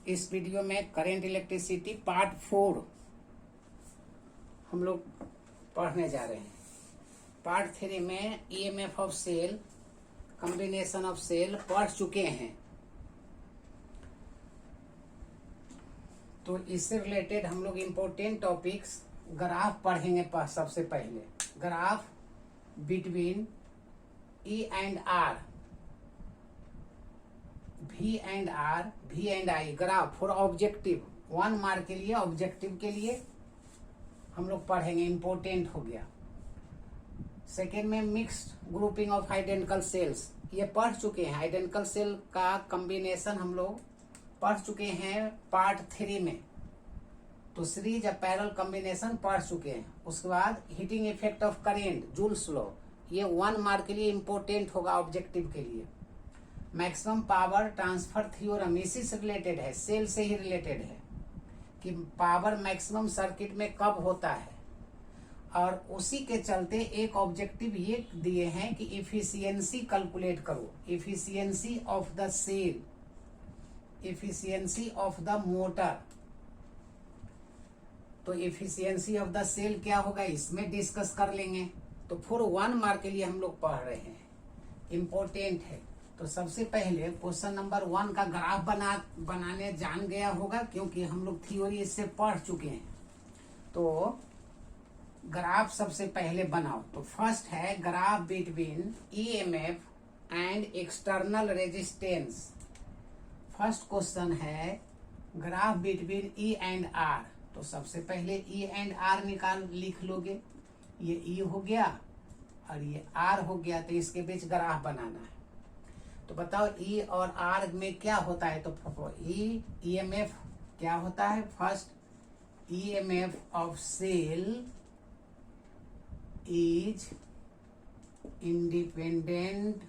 इस वीडियो में current electricity part 4 हम लोग पढ़ने जा रहे हैं। पार्ट 3 में EMF of cell, combination of cell पढ़ चुके हैं। तो इससे रिलेटेड हम लोग इम्पोर्टेंट टॉपिक्स ग्राफ पढ़ेंगे। सबसे पहले graph between E and R, V and R, V and I, graph for objective 1 mark के लिए, ऑब्जेक्टिव के लिए हम लोग पढ़ेंगे। इंपॉर्टेंट हो गया। सेकेंड में mixed grouping of identical sales, ये पढ़ चुके हैं। आइडेंटिकल सेल का कॉम्बिनेशन हम लोग पढ़ चुके हैं पार्ट 3 में। तो सीरीज ऑफ पैरेलल कॉम्बिनेशन पढ़ चुके हैं। उसके बाद heating effect of current, joules law, ये 1 मार्क के लिए इंपॉर्टेंट होगा ऑब्जेक्टिव के लिए। मैक्सिमम पावर ट्रांसफर थ्योरम इसी से रिलेटेड है, सेल से ही रिलेटेड है कि पावर मैक्सिमम सर्किट में कब होता है। और उसी के चलते एक ऑब्जेक्टिव ये दिए हैं कि इफिशियंसी कैलकुलेट करो, efficiency of the cell, efficiency of the motor. तो इफिशियंसी ऑफ द सेल क्या होगा, इसमें डिस्कस कर लेंगे। तो फॉर 1 मार्क के लिए हम लोग पढ़ रहे हैं, इंपॉर्टेंट है। तो सबसे पहले क्वेश्चन नंबर 1 का ग्राफ बनाने जान गया होगा, क्योंकि हम लोग थ्योरी इससे पढ़ चुके हैं। तो ग्राफ सबसे पहले बनाओ। तो फर्स्ट है graph between EMF and external resistance. First question है graph between E and R. तो सबसे पहले ई एंड आर लिख लोगे। ये ई हो गया और ये आर हो गया, तो इसके बीच ग्राफ बनाना है। तो बताओ ई और आर में क्या होता है। तो ईएमएफ क्या होता है, first EMF of cell is independent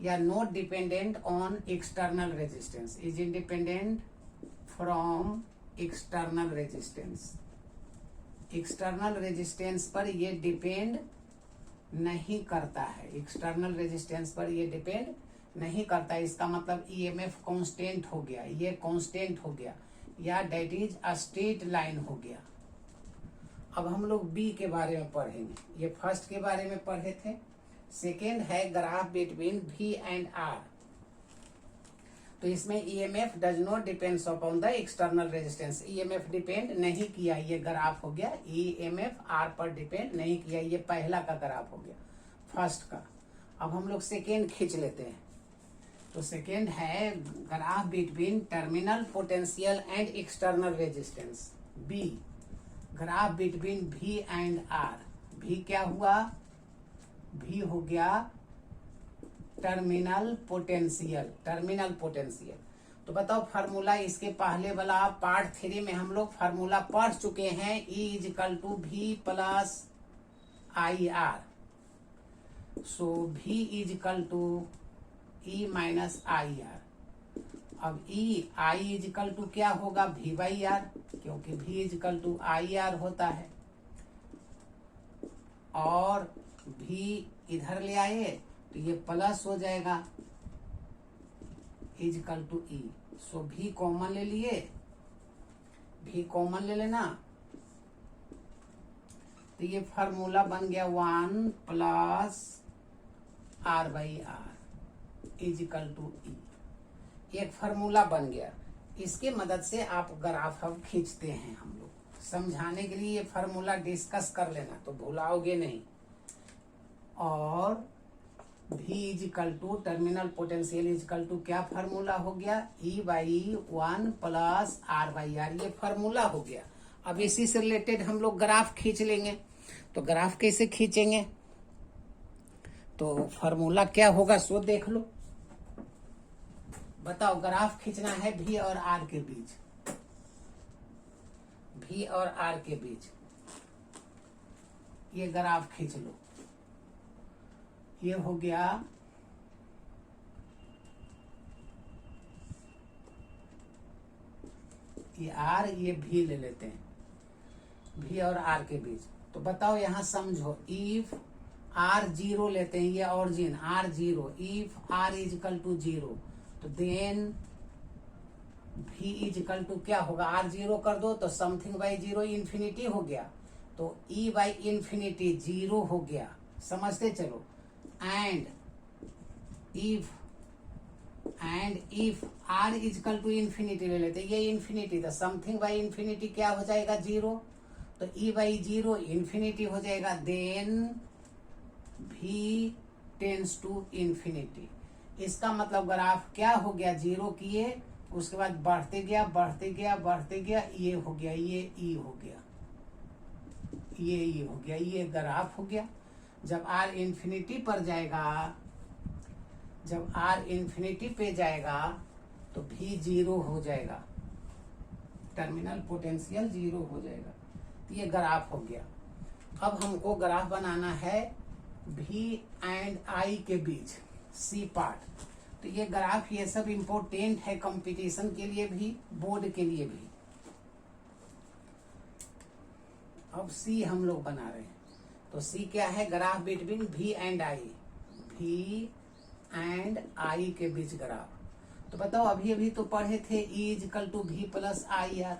या not dependent on external resistance, is independent from external resistance. External resistance पर ये डिपेंड नहीं करता है, एक्सटर्नल रेजिस्टेंस पर ये डिपेंड नहीं करता। इसका मतलब ईएमएफ कांस्टेंट हो गया, ये कांस्टेंट हो गया, या that is a straight line हो गया। अब हम लोग बी के बारे में पढ़ेंगे। ये फर्स्ट के बारे में पढ़े थे। सेकेंड है graph between V and R. तो इसमें EMF does not depends upon the external resistance, EMF depend नहीं किया, ये ग्राफ हो गया। ईएमएफ आर पर डिपेंड नहीं किया, ये पहला का ग्राफ हो गया, फर्स्ट का। अब हम लोग सेकेंड खींच लेते हैं। तो सेकेंड है graph between terminal potential and external resistance, B. Graph between V and R, भी क्या हुआ, भी हो गया टर्मिनल पोटेंशियल, टर्मिनल पोटेंशियल। तो बताओ फार्मूला, इसके पहले वाला पार्ट 3 में हम लोग फार्मूला पढ़ चुके हैं। E is equal to V plus I R. So V is equal to E minus I R. अब I इजिकल टू क्या होगा, V बाई आर, क्योंकि V is equal to I R होता है। और V इधर ले आए तो ये प्लस हो जाएगा, इजिकल टू ई। सो भी कॉमन ले लिए, भी कॉमन ले लेना। तो ये फार्मूला बन गया 1 plus R by R is equal to E. एक फार्मूला बन गया। इसके मदद से आप ग्राफ अब खींचते हैं। हम लोग समझाने के लिए ये फार्मूला डिस्कस कर लेना, तो भुलाओगे नहीं। और V is equal to terminal potential is equal to क्या फार्मूला हो गया, E by 1 plus R by R, ये फार्मूला हो गया। अब इसी से रिलेटेड हम लोग ग्राफ खींच लेंगे। तो ग्राफ कैसे खींचेंगे, तो फार्मूला क्या होगा सो देख लो। बताओ, ग्राफ खींचना है V और R के बीच, V और R के बीच ये ग्राफ खींच लो। ये हो गया ये आर, ये भी ले लेते हैं, भी और आर के बीच। तो बताओ यहां समझो, इफ आर 0 लेते हैं, ये origin R 0, if R is equal to 0, तो then V is equal to क्या होगा, R जीरो कर दो तो समथिंग बाई जीरो इन्फिनिटी हो गया, तो E बाई इन्फिनिटी जीरो हो गया, समझते चलो। And if R is equal to infinity ले लेते, ये इन्फिनिटी तो समथिंग बाई इन्फिनिटी क्या हो जाएगा, जीरो, तो E बाई जीरो इन्फिनिटी हो जाएगा, then V tends to infinity. इसका मतलब ग्राफ क्या हो गया, जीरो किए उसके बाद बढ़ते गया बढ़ते गया बढ़ते गया, ये हो गया, ये ई हो गया, ये ई हो गया, ये ग्राफ हो गया। जब R इन्फिनिटी पर जाएगा, जब R इन्फिनिटी पे जाएगा तो V जीरो हो जाएगा, टर्मिनल पोटेंशियल जीरो हो जाएगा, तो ये ग्राफ हो गया। अब हमको ग्राफ बनाना है V एंड I के बीच, C पार्ट। तो ये ग्राफ ये सब इम्पोर्टेंट है कंपटीशन के लिए भी, बोर्ड के लिए भी। अब C हम लोग बना रहे हैं, तो C क्या है, graph between V and I, V and I के बीच ग्राफ। तो बताओ अभी अभी तो पढ़े थे E is equal to V plus I R,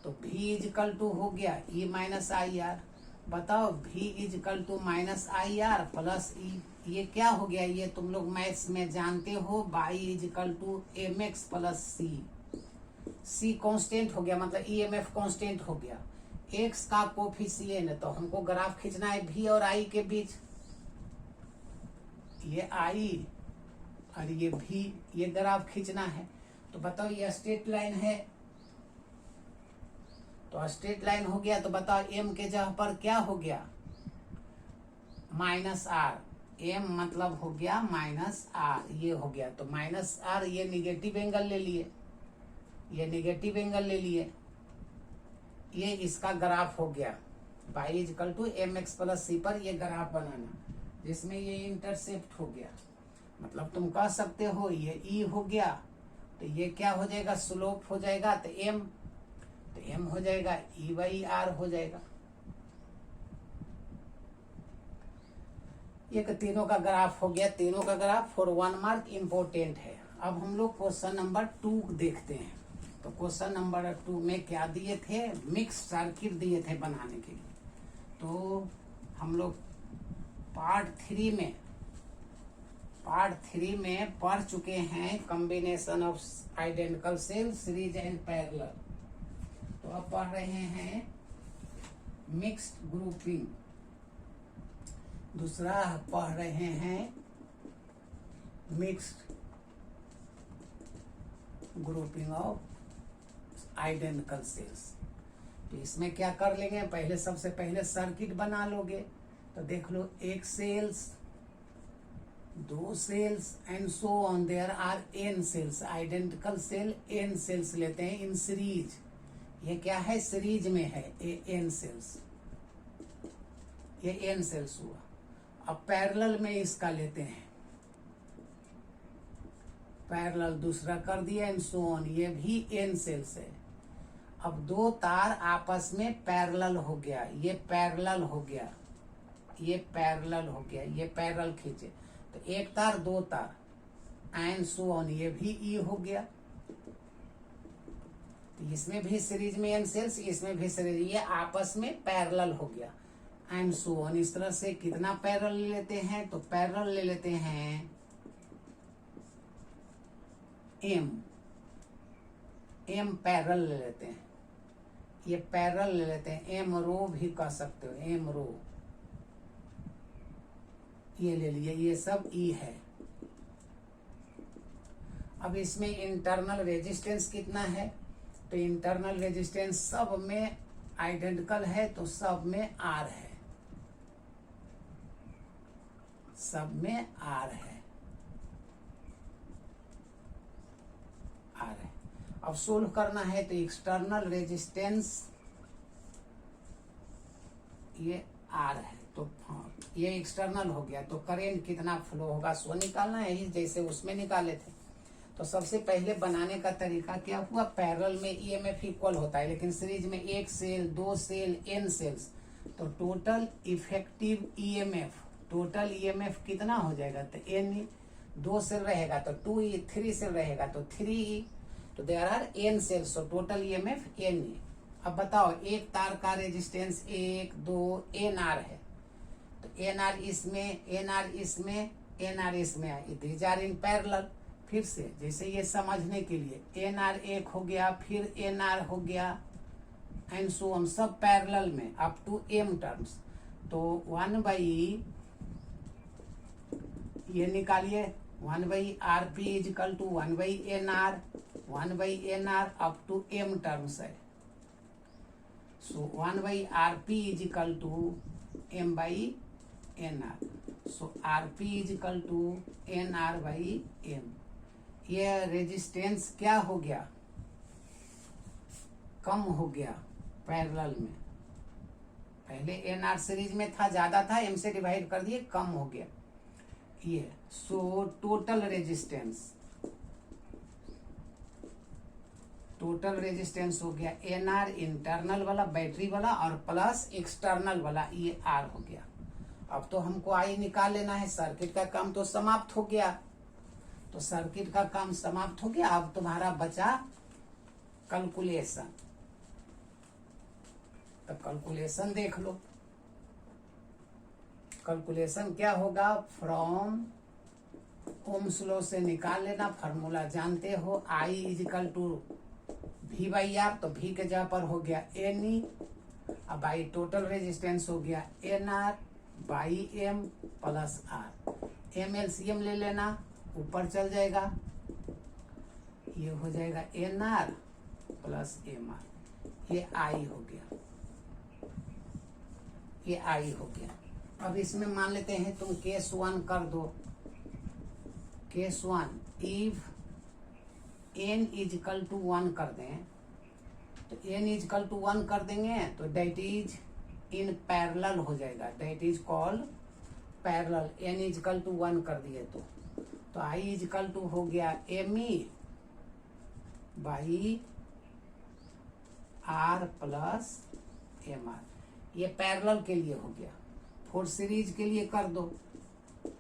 तो V इज इक्वल टू हो गया E माइनस आई आर। बताओ V is equal to minus I R plus E, ये क्या हो गया, ये तुम लोग मैथ्स में जानते हो, y is equal to M x plus c. C constant हो गया, मतलब ई एम एफ कांस्टेंट हो गया, एक्स का कोफिशिएंट। तो हमको ग्राफ खींचना है V और I के बीच, ये I और ये V, ये ग्राफ खींचना है। तो बताओ ये स्ट्रेट लाइन है, तो स्ट्रेट लाइन हो गया, तो बताओ M के जगह पर क्या हो गया, माइनस आर, M मतलब हो गया माइनस आर, ये हो गया, तो माइनस आर, ये निगेटिव एंगल ले लिए, ये निगेटिव एंगल ले लिए, ये इसका ग्राफ हो गया, y is equal to M x plus C पर ये ग्राफ बनाना, जिसमें ये इंटरसेप्ट हो गया। मतलब तुम कह सकते हो ये E हो गया, तो ये क्या हो जाएगा, स्लोप हो जाएगा, तो M हो जाएगा E बाई आर हो जाएगा। ये तीनों का ग्राफ हो गया, तीनों का ग्राफ फॉर 1 मार्क इम्पोर्टेंट है। अब हम लोग क्वेश्चन नंबर 2 देखते हैं। तो क्वेश्चन नंबर 2 में क्या दिए थे, मिक्स सर्किट दिए थे बनाने के लिए। तो हम लोग पार्ट 3 में पढ़ चुके हैं combination of identical cell, series and parallel. तो अब पढ़ रहे हैं मिक्स्ड ग्रुपिंग, दूसरा पढ़ रहे हैं mixed grouping of identical sales. तो इसमें क्या कर लेंगे, पहले सबसे पहले सर्किट बना लोगे। तो देख लो, एक cells, 2 cells and so on, there are n cells, identical cell n cells लेते हैं इन सीरीज। ये क्या है, सीरीज में है, ये n सेल्स, ये n सेल्स हुआ। अब पैरेलल में इसका लेते हैं, पैरेलल दूसरा कर दिया एंड सो ऑन, ये भी n सेल्स है। अब 2 तार आपस में पैरेलल हो गया, ये पैरेलल हो गया, ये पैरेलल हो गया, ये पैरेलल खींचे, तो 1 तार 2 तार एंड सो ऑन, ये भी E हो गया। तो इसमें भी सीरीज में n सेल्स, इसमें भी सीरीज, ये आपस में पैरेलल हो गया एंड सो ऑन। इस तरह से कितना पैरेलल ले लेते हैं, तो पैरेलल ले लेते हैं m पैरेलल ले लेते हैं, ये पैरेलल ले लेते हैं, m रो भी कह सकते हो, m रो, ये ले लिए, ये सब E है। अब इसमें इंटरनल रेजिस्टेंस कितना है, तो इंटरनल रेजिस्टेंस सब में आइडेंटिकल है, तो सब में R है, सब में R है। अब सोल्व करना है, तो एक्सटर्नल रेजिस्टेंस ये R है, तो ये एक्सटर्नल हो गया, तो करंट कितना फ्लो होगा सो निकालना है, जैसे उसमें निकाले थे। तो सबसे पहले बनाने का तरीका क्या हुआ, पैरेलल में ईएमएफ इक्वल होता है, लेकिन सीरीज में 1 सेल, 2 सेल, n सेल्स, तो total effective EMF, total EMF कितना हो जाएगा, तो n, 2 सेल रहेगा तो 2E, 3 सेल रहेगा तो 3E, तो there are n cells, so total EMF n है। अब बताओ एक तार का रेजिस्टेंस 1 2 nr है, तो nr इसमें nr इसमें nr इसमें, दीज आर इन पैरेलल। फिर से जैसे ये समझने के लिए nr एक हो गया, फिर nr हो गया, एंड सो ऑन, सब पैरेलल में अप टू m टर्म्स। तो 1/, ये निकालिए 1/rp is equal to 1/nr, 1/nr up to m terms है। So 1/rp is equal to m/nr, so rp is equal to nr/m। ये रेजिस्टेंस क्या हो गया, कम हो गया पैरेलल में। पहले nr सीरीज में था, ज्यादा था, m से डिवाइड कर दिए, कम हो गया ये। सो टोटल रेजिस्टेंस हो गया nr इंटरनल वाला बैटरी वाला और प्लस एक्सटर्नल वाला ये r हो गया। अब तो हमको आई निकाल लेना है, सर्किट का काम तो समाप्त हो गया। तो सर्किट का काम समाप्त हो गया, अब तुम्हारा बचा कैलकुलेशन। तो कैलकुलेशन देख लो, कैलकुलेशन क्या होगा, फ्रॉम ओम्स लॉ से निकाल लेना, फार्मूला जानते हो, आई इजिकल टू V/R, तो V के जगह पर हो गया NE, अब बाई टोटल रेजिस्टेंस हो गया NR/M plus R। M LCM ले लेना, ऊपर चल जाएगा, ये हो जाएगा NR प्लस MR, ये I हो गया, ये I हो गया। अब इसमें मान लेते हैं तुम केस 1 कर दो, case 1 if n is equal to 1 कर दें, तो n इजिकल टू 1 कर देंगे तो डेट इज इन पैरेलल हो जाएगा, that is called parallel. n is equal to 1 कर दिए तो i इजिकल टू हो गया me by r plus mr, ये पैरेलल के लिए हो गया। फॉर सीरीज के लिए कर दो,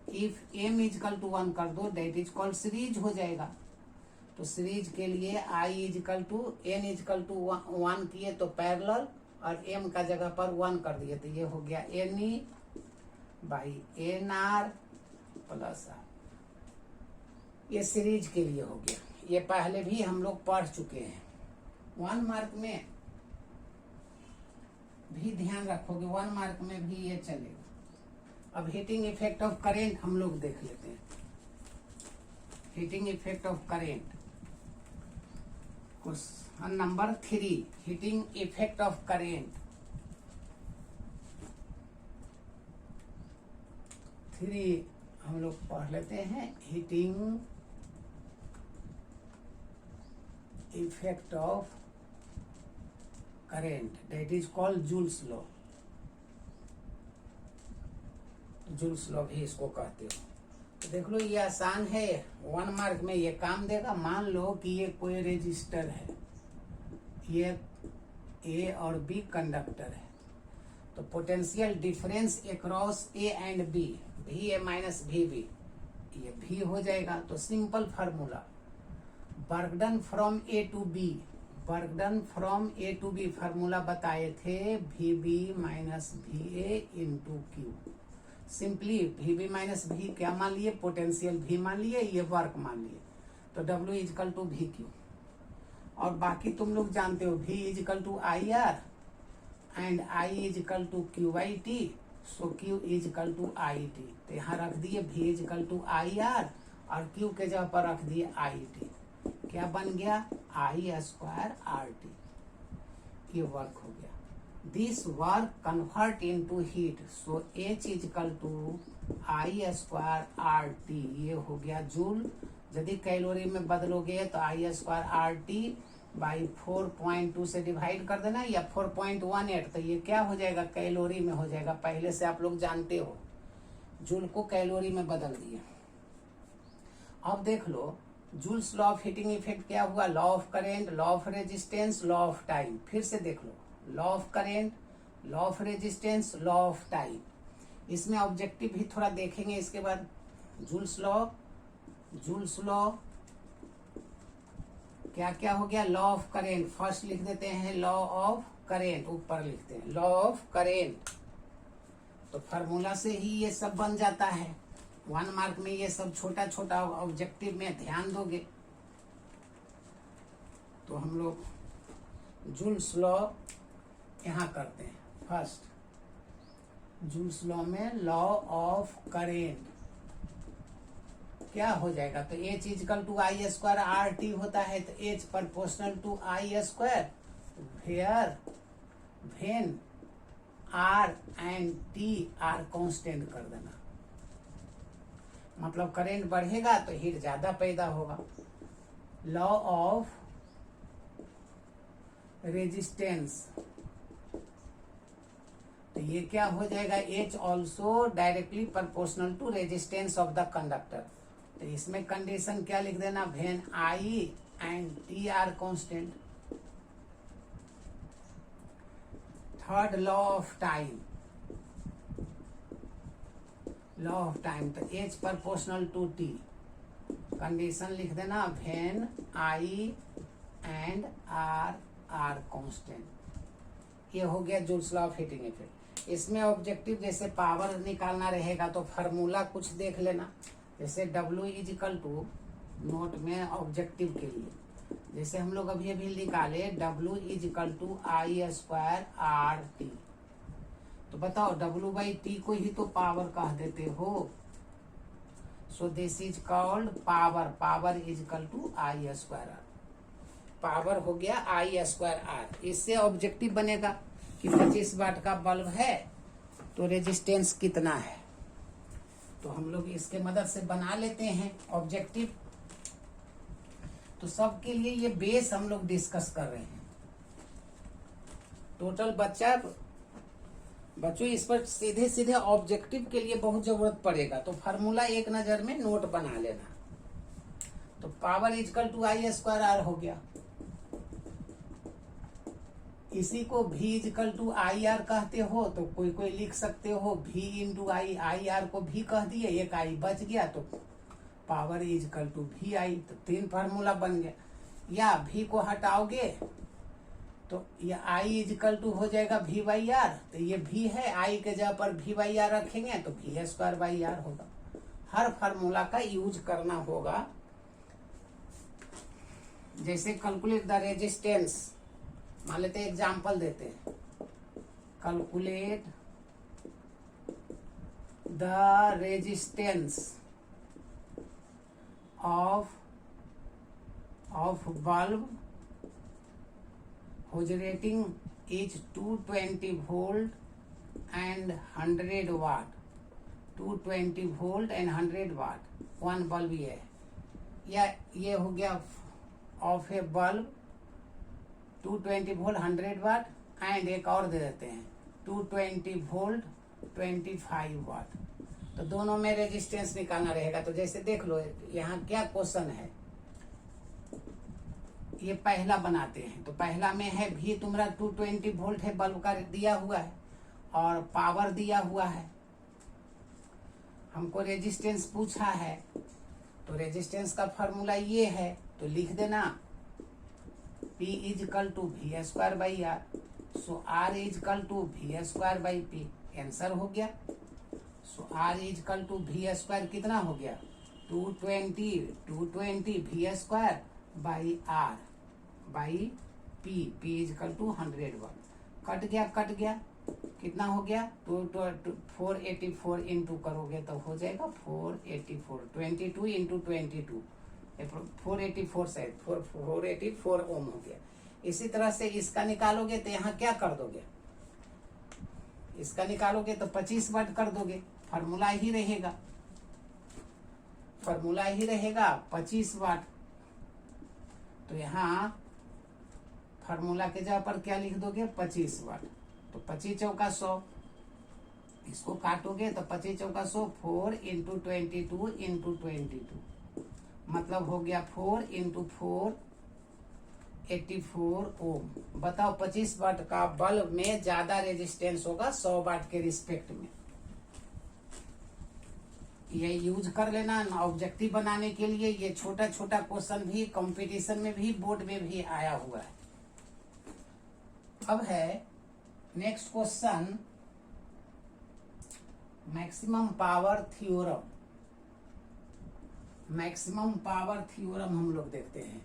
इफ m इजिकल टू 1 कर दो, डेट इज कॉल्ड सीरीज हो जाएगा। तो सीरीज के लिए i is equal to n is equal to 1 किए तो पैरेलल, और m का जगह पर 1 कर दिए तो ये हो गया NE by NR plus R, ये सीरीज के लिए हो गया। ये पहले भी हम लोग पढ़ चुके हैं। 1 मार्क में भी ध्यान रखोगे, 1 मार्क में भी ये चलेगा। अब हीटिंग इफेक्ट ऑफ करेंट हम लोग देख लेते हैं। Heating effect of current, question number 3, heating effect of current 3 हम लोग पढ़ लेते हैं। Heating effect of current, that is called joules law. Joules law भी इसको कहते हो। तो देख लो ये आसान है, 1 मार्क में ये काम देगा। मान लो कि ये कोई रेजिस्टर है, ये ए और बी कंडक्टर है, तो potential difference across A and B, V A minus V B, ये भी हो जाएगा। तो simple formula, work done from A to B, work done from A to B formula बताए थे, V B minus V A into Q. Simply V B minus V क्या मान लिए, पोटेंशियल भी मान लिए, ये वर्क मान लिए, तो W is equal to V Q. और बाकी तुम लोग जानते हो V is equal to I R and I is equal to Q by T, so Q is equal to I T. तो यहाँ रख दिए V is equal to I R और Q के जगह पर रख दिए आई टी। क्या बन गया, I स्क्वायर आर टी, ये वर्क हो गया। This work convert into heat, so H is equal to I square R T, ये हो गया जूल। यदि कैलोरी में बदलोगे तो I square R T by 4.2 से डिवाइड कर देना, या 4.18, तो ये क्या हो जाएगा, कैलोरी में हो जाएगा। पहले से आप लोग जानते हो, जूल को कैलोरी में बदल दिए। अब देख लो Joule's law of heating effect क्या हुआ, law of current, law of resistance, law of time. फिर से देख लो, law of current, law of resistance, law of time. इसमें ऑब्जेक्टिव भी थोड़ा देखेंगे। इसके बाद जूल्स लॉ, जूल्स लॉ क्या क्या हो गया, लॉ ऑफ करेंट। फर्स्ट लिख देते हैं लॉ ऑफ करेंट, ऊपर लिखते हैं लॉ ऑफ करेंट। तो फार्मूला से ही ये सब बन जाता है। 1 मार्क में ये सब छोटा छोटा ऑब्जेक्टिव में ध्यान दोगे तो हम लोग जूल्स लॉ यहाँ करते हैं। फर्स्ट जूल्स लॉ में लॉ ऑफ करेंट क्या हो जाएगा, तो H is equal to I square R T होता है, तो H proportional to I square, where when R and T are constant कर देना। मतलब करंट बढ़ेगा तो हीट ज्यादा पैदा होगा। लॉ ऑफ रेजिस्टेंस, तो ये क्या हो जाएगा, H also directly proportional to resistance of the conductor. तो इसमें कंडीशन क्या लिख देना, when I and T are constant. Third law of time, law of time, तो H proportional to T, condition लिख देना when I and R are constant. ये हो गया Joule's law of heating effect. इसमें ऑब्जेक्टिव जैसे पावर निकालना रहेगा तो फार्मूला कुछ देख लेना, जैसे W इजिकल टू नोट में ऑब्जेक्टिव के लिए, जैसे हम लोग अभी अभी निकाले W is equal to I square R T. तो बताओ W बाई टी को ही तो पावर कह देते हो, so this is called power. Power is equal to I square R, power हो गया आई स्क्वायर आर। इससे ऑब्जेक्टिव बनेगा कि 25 वाट का बल्ब है तो रेजिस्टेंस कितना है, तो हम लोग इसके मदद से बना लेते हैं ऑब्जेक्टिव। तो सबके लिए ये बेस हम लोग डिस्कस कर रहे हैं। टोटल बच्चों इस पर सीधे सीधे ऑब्जेक्टिव के लिए बहुत जरूरत पड़ेगा, तो फार्मूला एक नजर में नोट बना लेना। तो power is equal to I square R हो गया, इसी को V is equal to I R कहते हो, तो कोई कोई लिख सकते हो V into I, I R को V कह दिए, एक आई बच गया तो power is equal to V I, तो 3 फार्मूला बन गया। या V को हटाओगे तो ये I इजकल टू हो जाएगा V बाई आर, तो ये V है, I के जगह पर V बाई आर रखेंगे तो V स्क्वायर बाई आर होगा। हर फार्मूला का यूज करना होगा। जैसे कैलकुलेट द रेजिस्टेंस, मान लेते हैं एग्जाम्पल देते हैं, calculate the resistance of bulb whose rating is 220 volt and 100 watt, 220 volt and 100 watt, one bulb ये है, या ये हो गया of a bulb 220 volt 100 watt, and एक और दे देते हैं 220 वोल्ट 25 वाट। तो दोनों में रेजिस्टेंस निकालना रहेगा। तो जैसे देख लो यहाँ क्या क्वेश्चन है, ये पहला बनाते हैं। तो पहला में है भी तुम्हारा 220 वोल्ट है, बल्ब का दिया हुआ है और पावर दिया हुआ है, हमको रेजिस्टेंस पूछा है। तो रेजिस्टेंस का फॉर्मूला ये है, तो लिख देना P is equal to V square by R, so R is equal to V square by P। Answer हो गया। So R is equal to V square कितना हो गया, 220 V square by R by P, P is equal to 100 watt. Cut गया कितना हो गया, 484 into करोगे तो हो जाएगा 484, 22 इंटू 22, 484 शायद 484 ओम हो गया। इसी तरह से इसका निकालोगे तो यहाँ क्या कर दोगे, इसका निकालोगे तो 25 वाट कर दोगे, फार्मूला ही रहेगा 25 वाट। तो यहाँ फार्मूला के जगह पर क्या लिख दोगे, 25 वाट। तो 25 चौका 100, इसको काटोगे तो 25 चौका 100, 4 इंटू 22 इंटू 22, मतलब हो गया 4 इंटू 4 84 ओम। बताओ 25 वाट का बल्ब में ज्यादा रेजिस्टेंस होगा 100 वाट के रिस्पेक्ट में। ये यूज कर लेना ऑब्जेक्टिव बनाने के लिए। ये छोटा छोटा क्वेश्चन भी कंपटीशन में भी बोर्ड में भी आया हुआ है। अब है next question, maximum power theorem. Maximum power theorem हम लोग देखते हैं।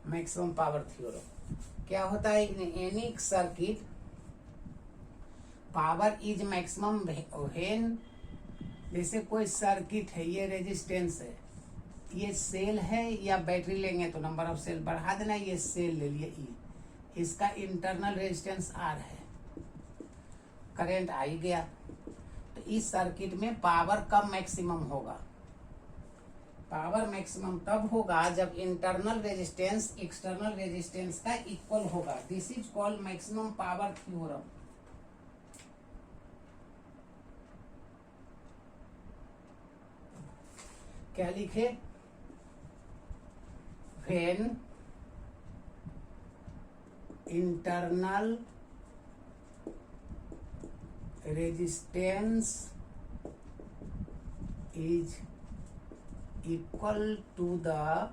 मैक्सिमम पावर थ्योरम क्या होता है? In any circuit power is maximum when, जैसे कोई सर्किट है, ये रेजिस्टेंस है, ये सेल है या बैटरी लेंगे तो नंबर ऑफ सेल बढ़ा देना, ये सेल ले लिए ई, इसका इंटरनल रेजिस्टेंस आर है, करंट आई गया, तो इस सर्किट में पावर कब मैक्सिमम होगा? पावर मैक्सिमम तब होगा जब इंटरनल रेजिस्टेंस एक्सटर्नल रेजिस्टेंस का इक्वल होगा। This is called maximum power theorem. क्या लिखे? When internal resistance is equal to the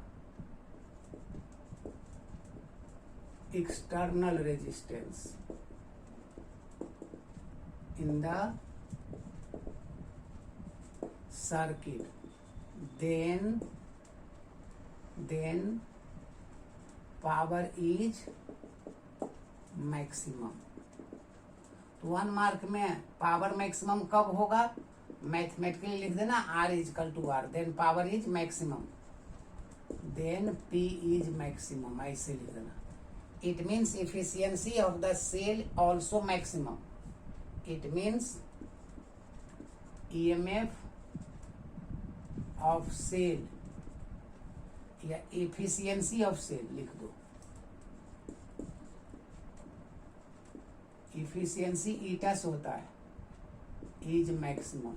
external resistance in the circuit, then power is maximum। तो 1 मार्क में पावर मैक्सिमम कब होगा? मैथमेटिकली लिख देना R is equal to R, then power is maximum, then P is maximum, ऐसे लिख देना। It means efficiency of the cell also maximum. It means EMF of cell या एफिशिएंसी ऑफ सेल लिख दो। इफिशियंसी ईटा से होता है, इज मैक्सिमम।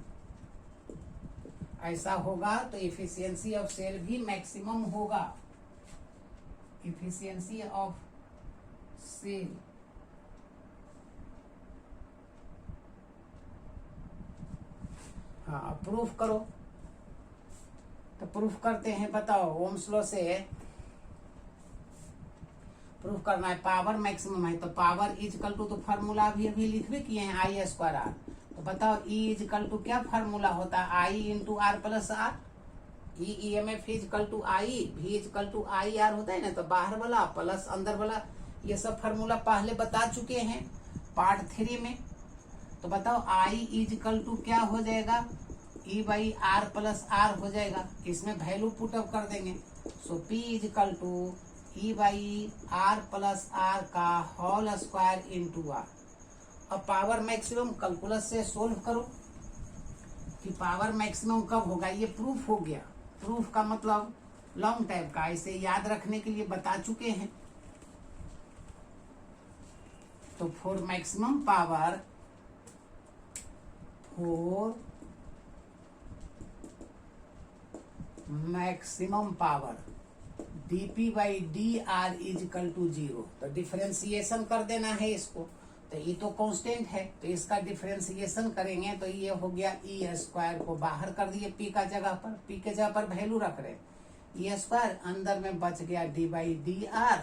ऐसा होगा तो इफिशियंसी ऑफ सेल भी मैक्सिमम होगा। इफिशियंसी ऑफ सेल हाँ, प्रूफ करो। तो प्रूफ करते हैं, बताओ। ओम्स लॉ से प्रूफ करना है। पावर मैक्सिमम है तो पावर इजकल टू, तो फार्मूला अभी लिखबे किए हैं, आई स्क्वायर आर। तो बताओ E इजकल टू क्या फार्मूला होता है? I into R plus R. E M F equal to I, भी इजकल टू आई आर होता है ना, तो बाहर वाला प्लस अंदर वाला, ये सब फार्मूला पहले बता चुके हैं पार्ट 3 में। तो बताओ आई इजकल टू क्या हो जाएगा? E by R plus R हो जाएगा। इसमें वैल्यू पुटअप कर देंगे। So P is equal to E by R plus R का होल स्क्वायर इंटू आर। अब पावर मैक्सिमम कैलकुलस से सोल्व करो कि पावर मैक्सिमम कब होगा। ये प्रूफ हो गया। प्रूफ का मतलब लॉन्ग टाइप का, इसे याद रखने के लिए बता चुके हैं। तो for maximum power, for maximum power dp by D R is equal to 0। तो डिफरेंशिएशन कर देना है इसको। तो ये तो कांस्टेंट है, तो इसका डिफरेंशिएशन करेंगे तो ये हो गया E स्क्वायर को बाहर कर दिए P का जगह पर, P के जगह पर वैल्यू रख रहे E स्क्वायर, अंदर में बच गया d by D R,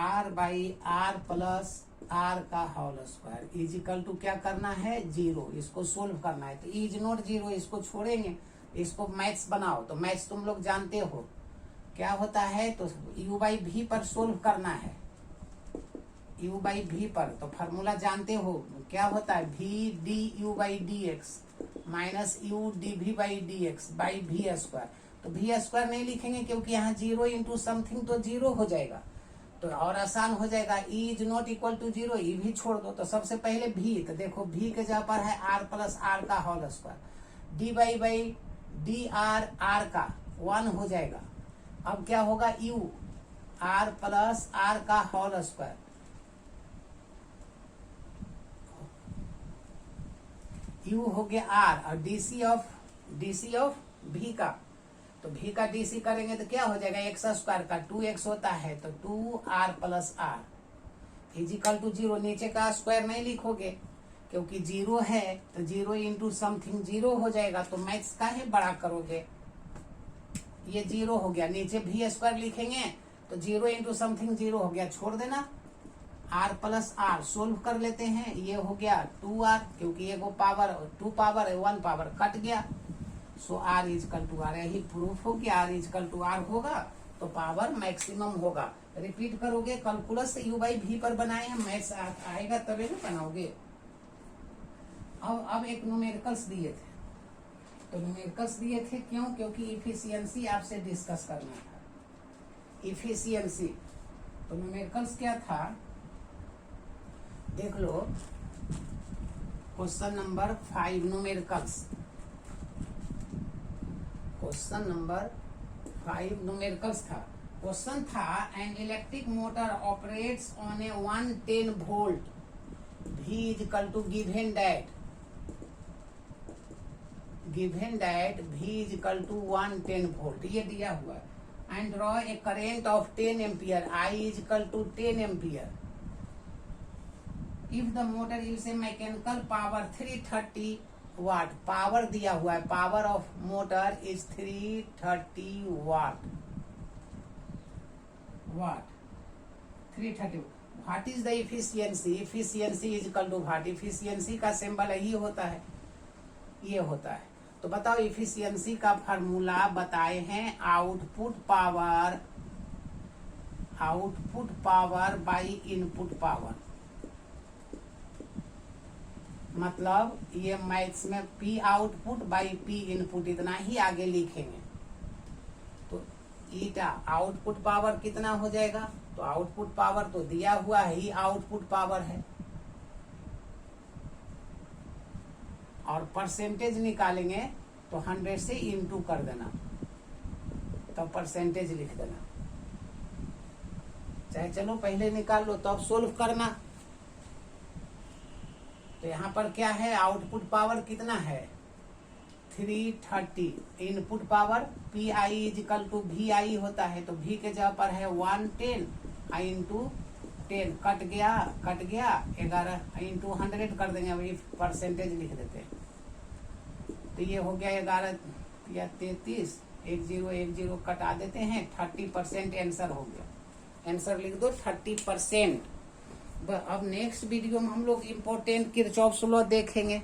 R by R plus R का होल स्क्वायर इजिकल टू क्या करना है? 0। इसको सोल्व करना है। तो इज नॉट 0, इसको छोड़ेंगे, इसको मैथ्स बनाओ। तो मैथ्स तुम लोग जानते हो क्या होता है। तो u बाई भी पर सोल्व करना है, u बाई भी पर। तो फार्मूला जानते हो क्या होता है? v D you by D x minus U D भी बाई डी एक्स बाई भी स्क्वायर। तो भी स्क्वायर नहीं लिखेंगे क्योंकि यहाँ 0 इंटू समथिंग तो 0 हो जाएगा, तो और आसान हो जाएगा। E is not equal to 0, E भी छोड़ दो। तो सबसे पहले भी, तो देखो भी के जगह पर है आर प्लस आर का whole square, D by D R, R का 1 हो जाएगा। अब क्या होगा? U आर प्लस आर का होल स्क्वायर, U हो गया R, और डीसी ऑफ भी का तो v का dc करेंगे तो क्या हो जाएगा, एक्स स्क्वायर का 2x होता है तो 2r plus are is equal to 0। नीचे का स्क्वायर नहीं लिखोगे क्योंकि 0 है तो 0 इंटू समथिंग 0 हो जाएगा, तो मैथ्स का है बड़ा करोगे, ये 0 हो गया। नीचे भी स्क्वायर लिखेंगे तो 0 इंटू समथिंग 0 हो गया, छोड़ देना। r प्लस आर सोल्व कर लेते हैं, ये हो गया 2r क्योंकि ये पावर 2 पावर है 1 पावर कट गया, so r is equal to are. यही प्रूफ हो गया, r इजकल टू आर होगा तो पावर मैक्सिमम होगा। रिपीट करोगे, कैलकुलस से u बाई v पर बनाए हैं, मैथ्स आएगा तभी ना बनाओगे। अब एक न्यूमेरिकल्स दिए थे, तो न्यूमेरिकल्स दिए थे क्यों, क्योंकि इफिशियंसी आपसे डिस्कस करना था, इफिशियंसी। तो न्यूमेरिकल्स क्या था देख लो, question number 5 numericals, question number 5 numericals था। क्वेश्चन था an electric motor operates on a 110 volt V is equal to given that V is equal to 110 volt, ये दिया हुआ है। And draw a current of 10 ampere I equal to 10 ampere. If the motor use a mechanical power 330 watt, power दिया हुआ है, power of motor is 330 watt 330। What is the efficiency, efficiency is equal to what, efficiency का symbol यही होता है, ये होता है। तो बताओ इफिशियंसी का फार्मूला बताए हैं, output power by input power. मतलब ये मैथ्स में P output by P input इतना ही आगे लिखेंगे। तो ईटा आउटपुट पावर कितना हो जाएगा, तो आउटपुट पावर तो दिया हुआ है ही, आउटपुट पावर है, और परसेंटेज निकालेंगे तो 100 से इनटू कर देना, तब परसेंटेज लिख देना। चाहे चलो पहले निकाल लो तो अब सोल्व करना। तो यहाँ पर क्या है, आउटपुट पावर कितना है 330, input power PI is equal to VI होता है, तो V के जगह पर है 110 इंटू 10, कट गया 11 इंटू 100 कर देंगे, वही परसेंटेज लिख देते हैं। तो ये हो गया 11 या 33, 10 कटा देते हैं, 30% आंसर हो गया। आंसर लिख दो 30%। अब नेक्स्ट वीडियो में हम लोग इम्पोर्टेंट किरचॉफ्स लॉ देखेंगे।